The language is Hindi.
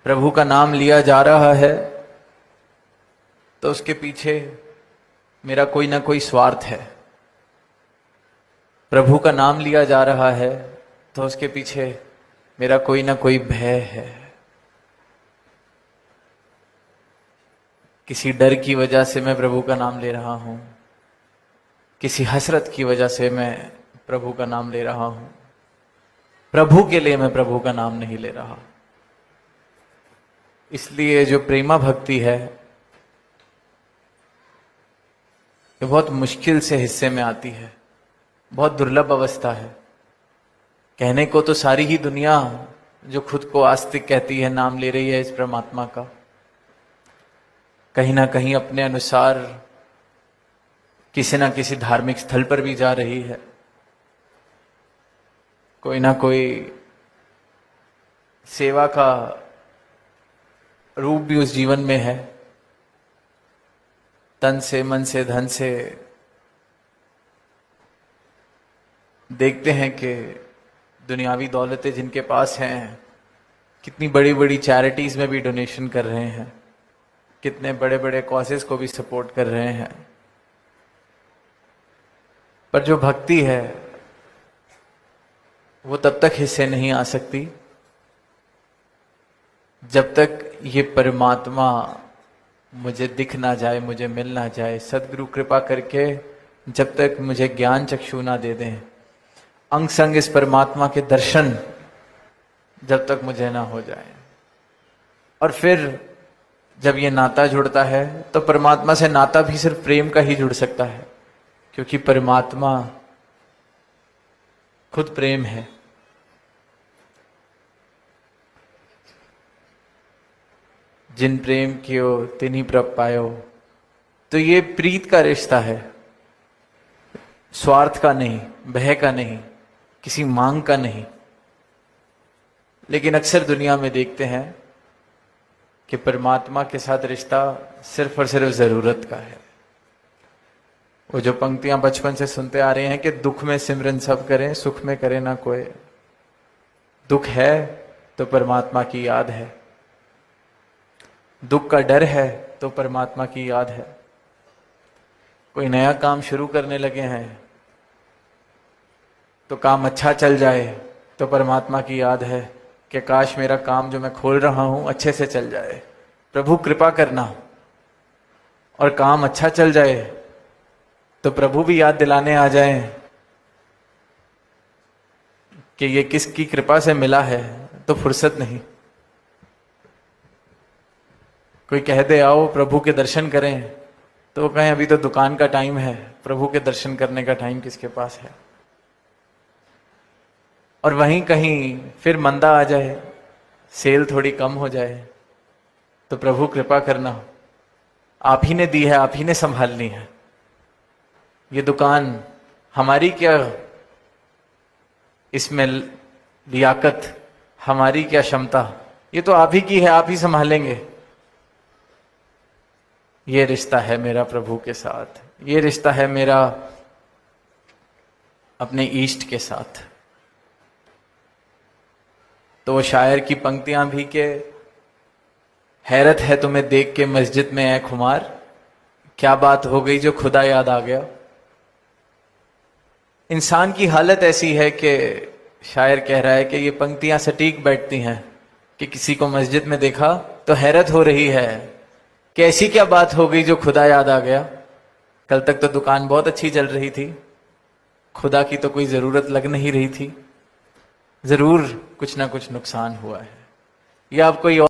प्रभु का नाम लिया जा रहा है तो उसके पीछे मेरा कोई ना कोई स्वार्थ है। प्रभु का नाम लिया जा रहा है तो उसके पीछे मेरा कोई ना कोई भय है। किसी डर की वजह से मैं प्रभु का नाम ले रहा हूं, किसी हसरत की वजह से मैं प्रभु का नाम ले रहा हूं। प्रभु के लिए मैं प्रभु का नाम नहीं ले रहा। इसलिए जो प्रेमा भक्ति है ये बहुत मुश्किल से हिस्से में आती है, बहुत दुर्लभ अवस्था है। कहने को तो सारी ही दुनिया जो खुद को आस्तिक कहती है नाम ले रही है इस परमात्मा का, कहीं ना कहीं अपने अनुसार किसी ना किसी धार्मिक स्थल पर भी जा रही है। कोई ना कोई सेवा का रूप भी उस जीवन में है। तन से, मन से, धन से देखते हैं कि दुनियावी दौलतें जिनके पास हैं कितनी बड़ी बड़ी चैरिटीज में भी डोनेशन कर रहे हैं, कितने बड़े बड़े कॉजेस को भी सपोर्ट कर रहे हैं। पर जो भक्ति है वो तब तक हिस्से नहीं आ सकती जब तक ये परमात्मा मुझे दिख ना जाए, मुझे मिल ना जाए। सदगुरु कृपा करके जब तक मुझे ज्ञान चक्षु ना दे दें, अंग संग इस परमात्मा के दर्शन जब तक मुझे ना हो जाए। और फिर जब ये नाता जुड़ता है तो परमात्मा से नाता भी सिर्फ प्रेम का ही जुड़ सकता है, क्योंकि परमात्मा खुद प्रेम है। जिन प्रेम कियो तिन्ही प्रभ पायो। तो ये प्रीत का रिश्ता है, स्वार्थ का नहीं, भय का नहीं, किसी मांग का नहीं। लेकिन अक्सर दुनिया में देखते हैं कि परमात्मा के साथ रिश्ता सिर्फ और सिर्फ जरूरत का है। वो जो पंक्तियां बचपन से सुनते आ रहे हैं कि दुख में सिमरन सब करें, सुख में करे ना कोई। दुख है तो परमात्मा की याद है, दुख का डर है तो परमात्मा की याद है। कोई नया काम शुरू करने लगे हैं तो काम अच्छा चल जाए तो परमात्मा की याद है कि काश मेरा काम जो मैं खोल रहा हूं अच्छे से चल जाए, प्रभु कृपा करना। और काम अच्छा चल जाए तो प्रभु भी याद दिलाने आ जाए कि ये किसकी कृपा से मिला है, तो फुर्सत नहीं। कोई कह दे आओ प्रभु के दर्शन करें तो वो कहें अभी तो दुकान का टाइम है, प्रभु के दर्शन करने का टाइम किसके पास है। और वहीं कहीं फिर मंदा आ जाए, सेल थोड़ी कम हो जाए तो प्रभु कृपा करना, आप ही ने दी है, आप ही ने संभालनी है। ये दुकान हमारी क्या इसमें लियाकत, हमारी क्या क्षमता, ये तो आप ही की है, आप ही संभालेंगे। ये रिश्ता है मेरा प्रभु के साथ, ये रिश्ता है मेरा अपने ईष्ट के साथ। तो वो शायर की पंक्तियां भी के हैरत है तुम्हें देख के मस्जिद में ऐ खुमार, क्या बात हो गई जो खुदा याद आ गया। इंसान की हालत ऐसी है कि शायर कह रहा है कि ये पंक्तियां सटीक बैठती हैं कि किसी को मस्जिद में देखा तो हैरत हो रही है कि ऐसी क्या बात हो गई जो खुदा याद आ गया। कल तक तो दुकान बहुत अच्छी चल रही थी, खुदा की तो कोई जरूरत लग नहीं रही थी। जरूर कुछ ना कुछ नुकसान हुआ है, या आप कोई और